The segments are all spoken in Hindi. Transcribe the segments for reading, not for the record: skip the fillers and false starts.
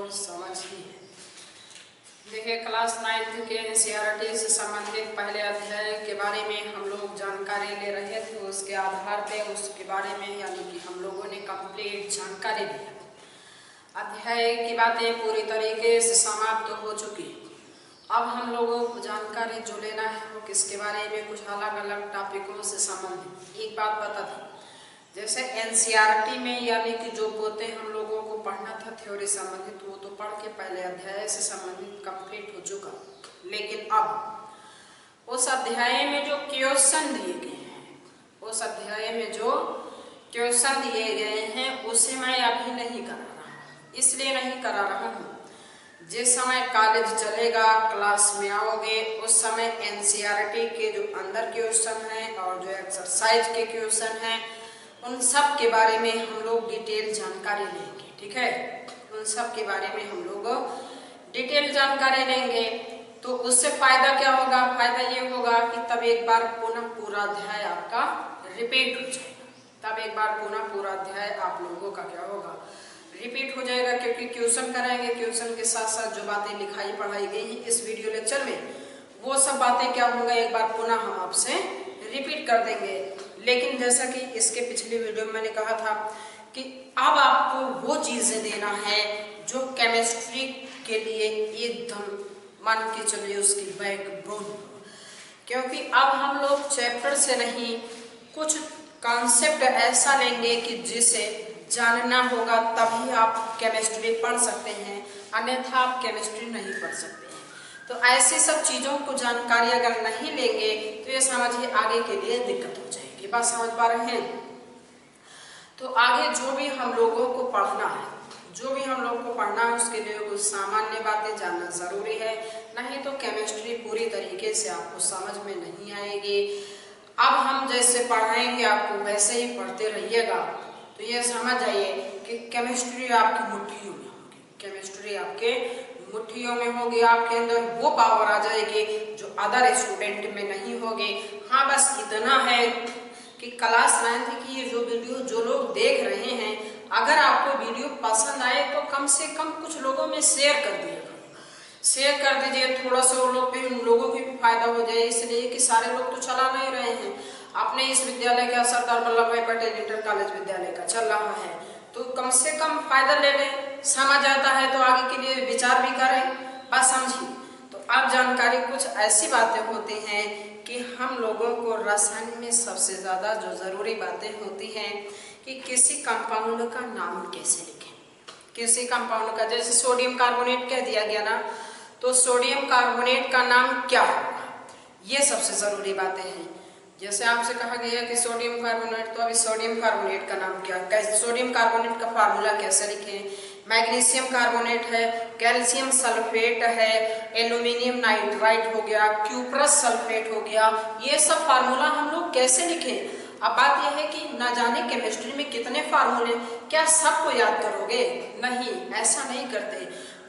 और समझिए। देखिए, क्लास 9th के एनसीईआरटी से संबंधित पहले अध्याय के बारे में हम लोग जानकारी ले रहे थे। उसके आधार पे उसके बारे में यानी कि हम लोगों ने कंप्लीट जानकारी ली। अध्याय की बातें पूरी तरीके से समाप्त हो चुकी। अब हम लोगों को जानकारी जो लेना है वो किसके बारे में, कुछ अलग अलग टॉपिकों से संबंधित। एक बात बता थी, जैसे एनसीईआरटी में यानी कि जो पोते हम लोगों को पढ़ना था थ्योरी संबंधित, वो तो पढ़ के पहले अध्याय से संबंधित कंप्लीट हो चुका। लेकिन अब उस अध्याय में जो क्वेश्चन दिए गए हैं, उस अध्याय में जो क्वेश्चन दिए गए हैं उसे मैं अभी नहीं करा रहा। इसलिए नहीं करा रहा हूँ, जिस समय कॉलेज चलेगा, क्लास में आओगे, उस समय एनसीईआरटी के जो अंदर क्वेश्चन हैं और जो एक्सरसाइज के क्वेश्चन हैं उन सब के बारे में हम लोग डिटेल जानकारी लेंगे। ठीक है, उन सब के बारे में हम लोग डिटेल जानकारी लेंगे। तो उससे फायदा क्या होगा? फायदा ये होगा कि तब एक बार पुनः पूरा अध्याय आपका रिपीट हो जाएगा। तब एक बार पुनः पूरा अध्याय आप लोगों का क्या होगा? रिपीट हो जाएगा, क्योंकि क्वेश्चन कराएंगे। क्वेश्चन के साथ साथ जो बातें लिखाई पढ़ाई गई हैं इस वीडियो लेक्चर में, वो सब बातें क्या होंगे, एक बार पुनः हम आपसे रिपीट कर देंगे। लेकिन जैसा कि इसके पिछले वीडियो में मैंने कहा था कि अब आपको वो चीजें देना है जो केमिस्ट्री के लिए एकदम मान के चलिए उसकी बैकबोन, क्योंकि अब हम लोग चैप्टर से नहीं कुछ कॉन्सेप्ट ऐसा लेंगे कि जिसे जानना होगा तभी आप केमिस्ट्री पढ़ सकते हैं, अन्यथा आप केमिस्ट्री नहीं पढ़ सकते हैं। तो ऐसी सब चीज़ों को जानकारी अगर नहीं लेंगे तो ये समझिए आगे के लिए दिक्कत हो जाएगी। बात समझ पा रहे हैं? तो आगे जो भी हम लोगों को पढ़ना है, जो भी हम लोग को पढ़ना है उसके लिए कुछ सामान्य बातें जानना ज़रूरी है, नहीं तो केमिस्ट्री पूरी तरीके से आपको समझ में नहीं आएगी। अब हम जैसे पढ़ाएंगे आपको वैसे ही पढ़ते रहिएगा, तो ये समझ आइए कि केमिस्ट्री आपकी मुट्ठियों में होगी। केमिस्ट्री आपके मुट्ठियों में होगी, आपके अंदर वो पावर आ जाएगी जो अदर स्टूडेंट में नहीं होगी। हाँ, बस इतना है कि क्लास 9th की ये जो वीडियो जो लोग देख रहे हैं, अगर आपको वीडियो पसंद आए तो कम से कम कुछ लोगों में शेयर कर दीजिएगा। शेयर कर दीजिए, थोड़ा सा उन लोगों की भी फायदा हो जाए, इसलिए कि सारे लोग तो चला नहीं रहे हैं। अपने इस विद्यालय का सरदार वल्लभ भाई पटेल इंटर कॉलेज विद्यालय का चल रहा है, तो कम से कम फायदा ले लें। समझ आता है तो आगे के लिए विचार भी करें। बात समझिए। तो अब जानकारी कुछ ऐसी बातें होती हैं कि हम लोगों को रसायन में सबसे ज़्यादा जो ज़रूरी बातें होती हैं कि किसी कंपाउंड का नाम कैसे लिखें। किसी कंपाउंड का, जैसे सोडियम कार्बोनेट कह दिया गया ना, तो सोडियम कार्बोनेट का नाम क्या होगा, ये सबसे ज़रूरी बातें हैं। जैसे आपसे कहा गया कि सोडियम कार्बोनेट, तो अभी सोडियम कार्बोनेट का नाम क्या, कैसे सोडियम कार्बोनेट का फार्मूला कैसे लिखें। मैग्नीशियम कार्बोनेट है, कैल्शियम सल्फेट है, एल्यूमिनियम नाइट्राइट हो गया, क्यूप्रस सल्फेट हो गया, ये सब फार्मूला हम लोग कैसे लिखें। अब बात यह है कि ना जाने केमिस्ट्री में कितने फार्मूले, क्या सबको याद करोगे? नहीं, ऐसा नहीं करते।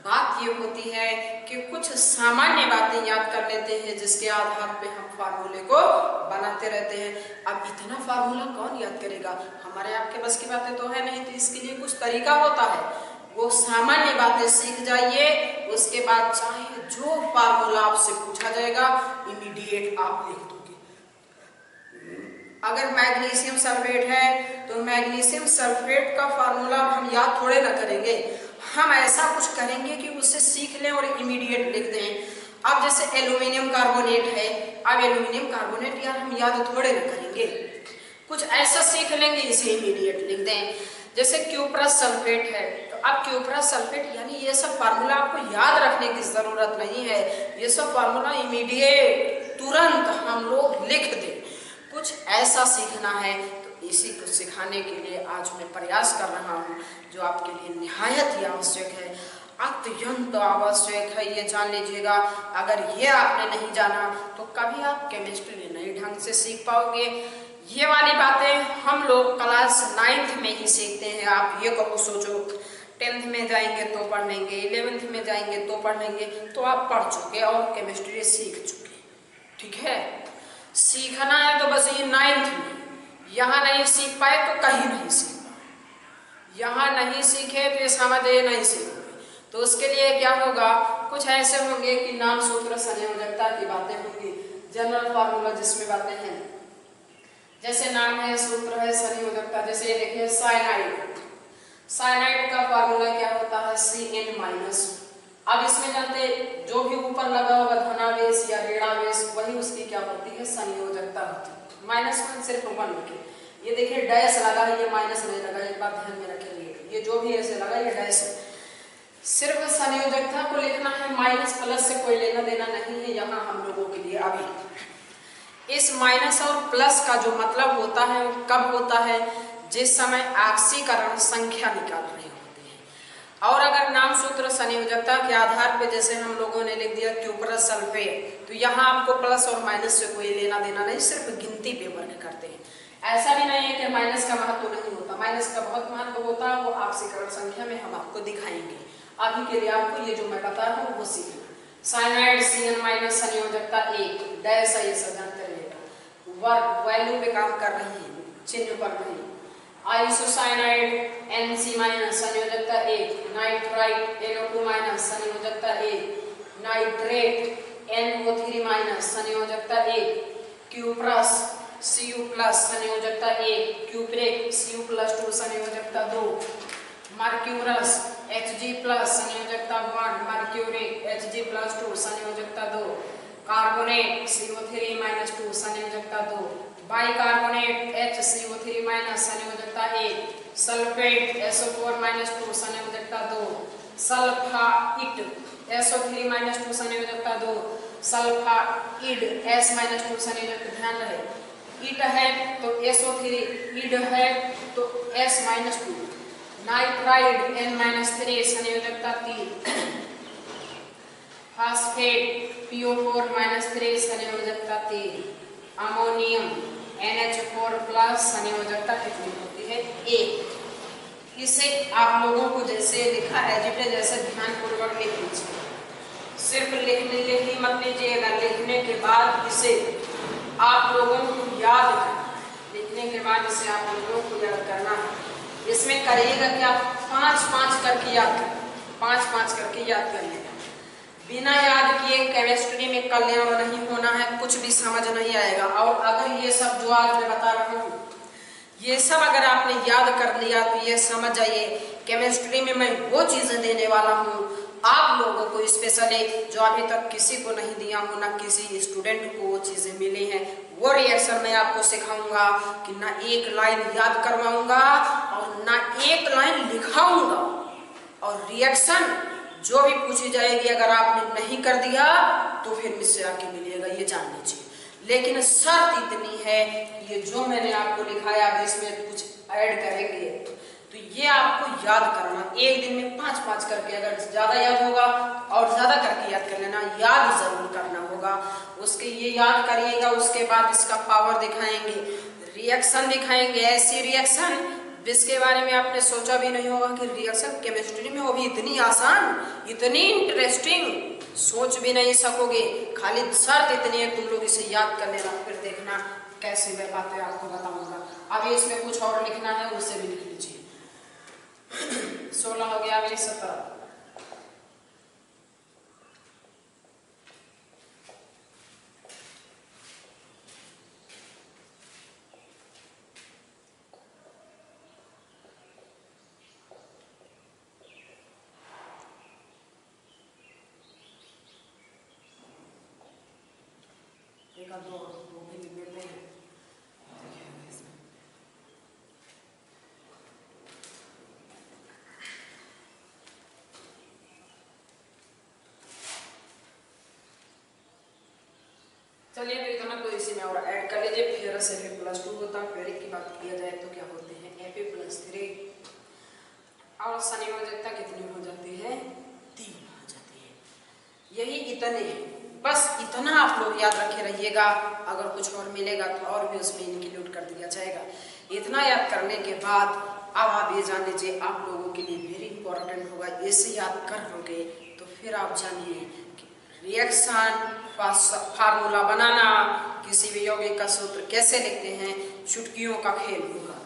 बात ये होती है कि कुछ सामान्य बातें याद कर लेते हैं जिसके आधार पे हम फार्मूले को बनाते रहते हैं। अब इतना फार्मूला कौन याद करेगा? हमारे आपके बस की बातें तो है नहीं, तो इसके लिए कुछ तरीका होता है। वो सामान्य बातें सीख जाइए, उसके बाद चाहे जो फार्मूला आपसे पूछा जाएगा इमीडिएट आप लिख दोगे। अगर मैग्नीशियम सल्फेट है तो मैग्नीशियम सल्फेट का फार्मूला हम याद थोड़े ना करेंगे, हम ऐसा कुछ करेंगे कि उससे सीख लें और इमीडिएट लिख दें। अब जैसे एल्यूमिनियम कार्बोनेट है, अब एल्यूमिनियम कार्बोनेट यार हम याद थोड़े ना करेंगे, कुछ ऐसा सीख लेंगे, इसे इमीडिएट लिख दें। जैसे क्यूप्रस सल्फेट है, तो अब क्यूप्रस सल्फेट यानी ये सब फार्मूला आपको याद रखने की जरूरत नहीं है, ये सब फार्मूला इमीडिएट तुरंत हम लोग लिख दें। कुछ ऐसा सीखना है, तो इसी को सिखाने के लिए आज मैं प्रयास कर रहा हूँ, जो आपके लिए निहायत ही आवश्यक है, अत्यंत आवश्यक है। ये जान लीजिएगा, अगर ये आपने नहीं जाना तो कभी आप केमिस्ट्री नहीं ढंग से सीख पाओगे। ये वाली बातें हम लोग क्लास 9th में ही सीखते हैं। आप ये कहो, सोचो 10th में जाएंगे तो पढ़ लेंगे, 11th में जाएंगे तो पढ़ लेंगे, तो आप पढ़ चुके और केमिस्ट्री सीख चुके। ठीक है, सीखना है तो बस ये 9th में, यहाँ नहीं सीख पाए तो कहीं नहीं सीख पाए। यहाँ नहीं सीखे तो ये समझ नहीं सीखोगे, तो उसके लिए क्या होगा, कुछ ऐसे होंगे कि नाम सूत्र संयोजकता की बातें होंगी, जनरल फार्मूला जिसमें बातें हैं, जैसे नाम है, सूत्र है, संयोजकता। जैसे ये देखिए साइनाइड, साइनाइड का फार्मूला क्या होता है, Cn-। अब इसमें जानते जो भी ऊपर लगा होगा धनावेश या ऋणावेश वही उसकी क्या होती है, संयोजकता होती है। -1 सिर्फ 1 लिखे, ये देखिए डैश लगा है, ये माइनस नहीं लगा, एक बात ध्यान में रखेंगे, ये जो भी ऐसे लगा ये डैश है। सिर्फ संयोजकता को लिखना है, माइनस प्लस से कोई लेना देना नहीं है यहाँ हम लोगों के लिए। अभी इस माइनस और प्लस का जो मतलब होता है वो कब होता है, जिस समय ऑक्सीकरण संख्या निकाल रहे होते हैं। और अगर नाम सूत्र संयोजकता के आधार पे जैसे हम लोगों ने लिख दिया क्यूप्रस सल्फेट, तो यहाँ आपको प्लस और माइनस से कोई लेना देना नहीं, सिर्फ गिनती पे वर्क करते हैं। ऐसा भी नहीं है कि माइनस का महत्व नहीं होता, माइनस का बहुत महत्व होता है, वो ऑक्सीकरण संख्या में हम आपको दिखाएंगे। अभी के लिए आपको ये जो मैं बता रहा हूँ वो सीखना। साइनाइड Cn- संयोजकता 1 डैश है, ये सब जानते रहिएगा, वर्क वैल्यू पे काम कर रही है, चिन्ह पर नहीं। Isocyanide Nc- संयोजकता 1, nitrite NO2- संयोजकता 1, nitrate NO3- संयोजकता 1, cuprous Cu+ संयोजकता 1, cupric Cu+2 संयोजकता 2, mercurous Hg+ संयोजकता 1, mercuric Hg+2 संयोजकता 2, carbonate CO3- संयोजकता 2, bicarbonate HCO3- संयोजकता 1, sulphate SO4- संयोजकता 2, sulphide SO3- संयोजकता 2, sulphide S- संयोजकता, ध्यान रहे इड है तो SO3, इड है तो S-2, nitride N-3 संयोजकता 3, phosphate PO4- संयोजकता 3, ammonium NH4+ संयोजकता कितनी होती है, 1। इसे आप लोगों को जैसे लिखा है जितने जैसे ध्यानपूर्वक लिख लीजिए, सिर्फ लिखने के ही मत लीजिएगा, लिखने के बाद इसे आप लोगों को याद करना, लिखने के बाद इसे आप लोगों को याद करना है। इसमें करिएगा कि आप 5-5 करके याद करें, 5-5 करके याद कर लेगा। बिना याद किए केमिस्ट्री में कल्याण नहीं होना है, कुछ भी समझ नहीं आएगा। और अगर ये सब जो आज मैं बता रहा हूँ ये सब अगर आपने याद कर लिया तो ये समझ जाइए केमिस्ट्री में मैं वो चीजें देने वाला हूँ आप लोगों को स्पेशली, जो अभी तक किसी को नहीं दिया हूँ, ना किसी स्टूडेंट को वो चीजें मिली हैं। वो रिएक्शन मैं आपको सिखाऊंगा कि ना एक लाइन याद करवाऊंगा और ना एक लाइन लिखाऊंगा, और रिएक्शन जो भी पूछी जाएगी अगर आपने नहीं कर दिया तो फिर मुझसे आके मिलिएगा, ये जान लीजिए। लेकिन शर्त इतनी है कि ये जो मैंने आपको लिखाया इसमें कुछ ऐड करेंगे तो ये आपको याद करना, एक दिन में 5-5 करके, अगर ज्यादा याद होगा और ज्यादा करके याद कर लेना, याद जरूर करना होगा। उसके ये याद करिएगा, उसके बाद इसका पावर दिखाएंगे, रिएक्शन दिखाएंगे, ऐसी रिएक्शन जिसके बारे में आपने सोचा भी नहीं होगा कि रिएक्शन केमिस्ट्री में वो भी इतनी आसान, इतनी इंटरेस्टिंग, सोच भी नहीं सकोगे। खाली शर्त इतनी है तुम लोग इसे याद कर लेना, फिर देखना कैसे मैं बातें आपको बताऊंगा। अभी इसमें कुछ और लिखना है उससे भी लिख लीजिए। 16 हो गया, अभी 17। दो भी लिख देते हैं। चलिए फिर इतना तो इसी में और ऐड कर लीजिए। फेरस Fe+2 होता है, फेरिक की बात किया जाए तो क्या होते हैं Fe+3, और संयोजकता कितनी हो जाती है, 3 हो जाती है। यही इतने, बस इतना आप लोग याद रखे रहिएगा, अगर कुछ और मिलेगा तो और भी उसमें इंक्लूड कर दिया जाएगा। इतना याद करने के बाद अब आप ये जान लीजिए आप लोगों के लिए वेरी इंपॉर्टेंट होगा, इसे याद कर लोगे तो फिर आप जानिए कि रिएक्शन फार्मूला बनाना, किसी भी यौगिक का सूत्र कैसे लिखते हैं, चुटकियों का खेल होगा।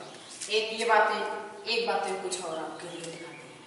एक बातें कुछ और आपके लिए दिखाते हैं।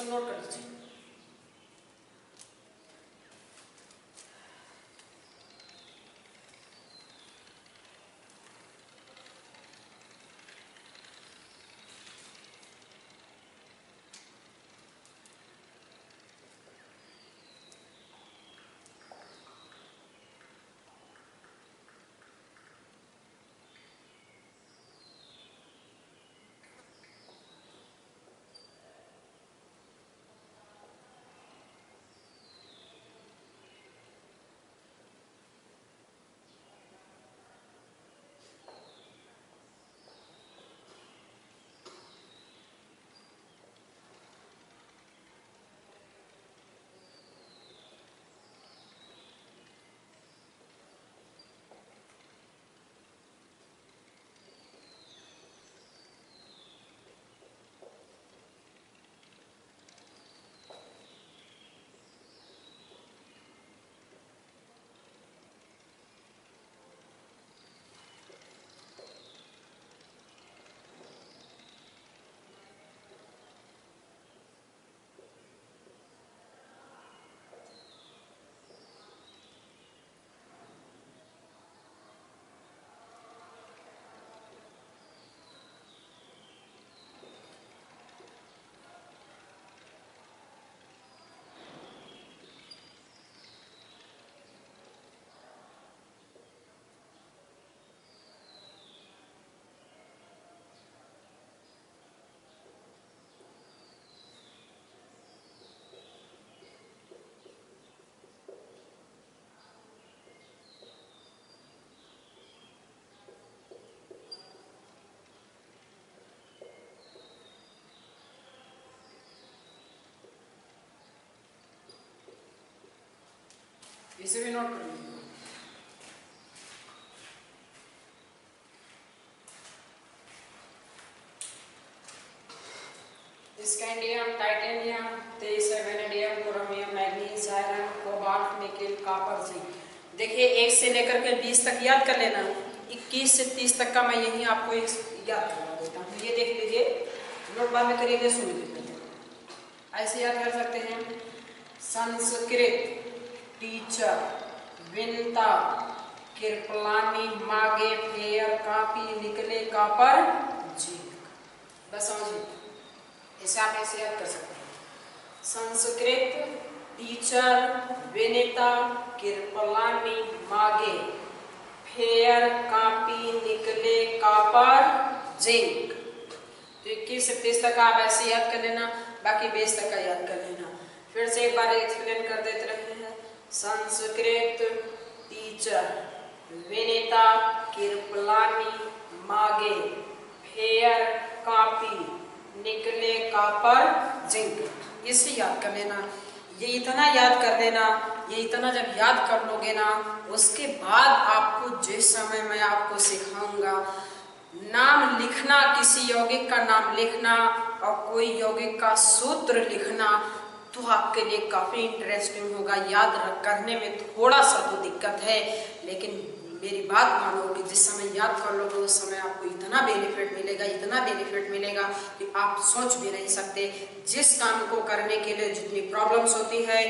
सब नोट कर लीजिए। इसे भी नोट कर लीजिए। Scandium, titanium, 23 vanadium, chromium, manganese, iron, cobalt, nickel, copper, zinc. देखिए 1 से लेकर के 20 तक याद कर लेना। 21 से 30 तक का मैं यही आपको याद करवा देता हूँ। ये देख लीजिए, नोट बाद में करिएगा, सुन लीजिए। ऐसे याद कर सकते हैं: संस्कृत टीचर, विनता, कृपलानी, मागे, फेयर, कापी, निकले, कॉपर, जिंक। बस समझिए, इसे आप ऐसे याद कर सकते हैं: संस्कृत टीचर, विनीता, कृपलानी, मागे, फेयर, कापी, निकले, कॉपर, जिंक। तो 21 से 30 तक आप ऐसे याद कर लेना, बाकी 20 तक का याद कर लेना। फिर से एक बार एक्सप्लेन कर देते रहे हैं: संस्कृत टीचर, विनीता, कृपलानी, मागे, फेयर, कापी, निकले, कॉपर, जिंक। इसे याद कर लेना। ये इतना याद कर लेना। ये इतना जब याद कर लोगे ना, उसके बाद आपको जिस समय मैं आपको सिखाऊंगा नाम लिखना, किसी यौगिक का नाम लिखना और कोई यौगिक का सूत्र लिखना, तो आपके लिए काफ़ी इंटरेस्टिंग होगा। याद करने में थोड़ा सा तो दिक्कत है, लेकिन मेरी बात मानो कि जिस समय याद कर लोगे उस समय आपको इतना बेनिफिट मिलेगा, इतना बेनिफिट मिलेगा कि आप सोच भी नहीं सकते। जिस काम को करने के लिए जितनी प्रॉब्लम्स होती है,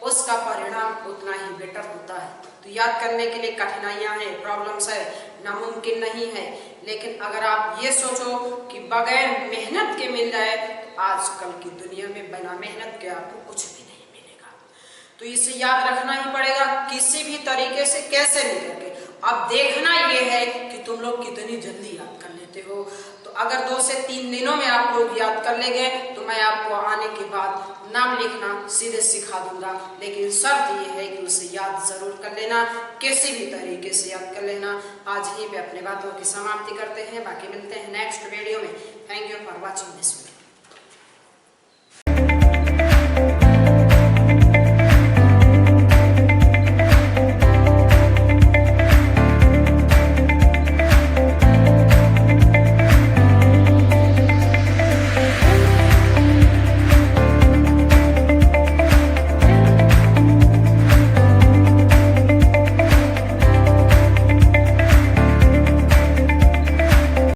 उसका परिणाम उतना ही बेटर होता है। तो याद करने के लिए कठिनाइयाँ हैं, प्रॉब्लम्स है, नामुमकिन नहीं है, लेकिन अगर आप ये सोचो कि बगैर मेहनत के मिल जाए, तो आजकल की दुनिया में बिना मेहनत के आपको कुछ भी नहीं मिलेगा। तो इसे याद रखना ही पड़ेगा किसी भी तरीके से, कैसे भी करके। अब देखना ये है कि तुम लोग कितनी जल्दी याद कर लेते हो। तो अगर 2 से 3 दिनों में आप लोग याद कर लेंगे, तो मैं आपको आने के बाद नाम लिखना सीधे सिखा दूंगा। लेकिन शर्त ये है कि उसे याद जरूर कर लेना, किसी भी तरीके से याद कर लेना। आज ही पे अपने बातों की समाप्ति करते हैं, बाकी मिलते हैं नेक्स्ट वीडियो में। Thank you for watching this video.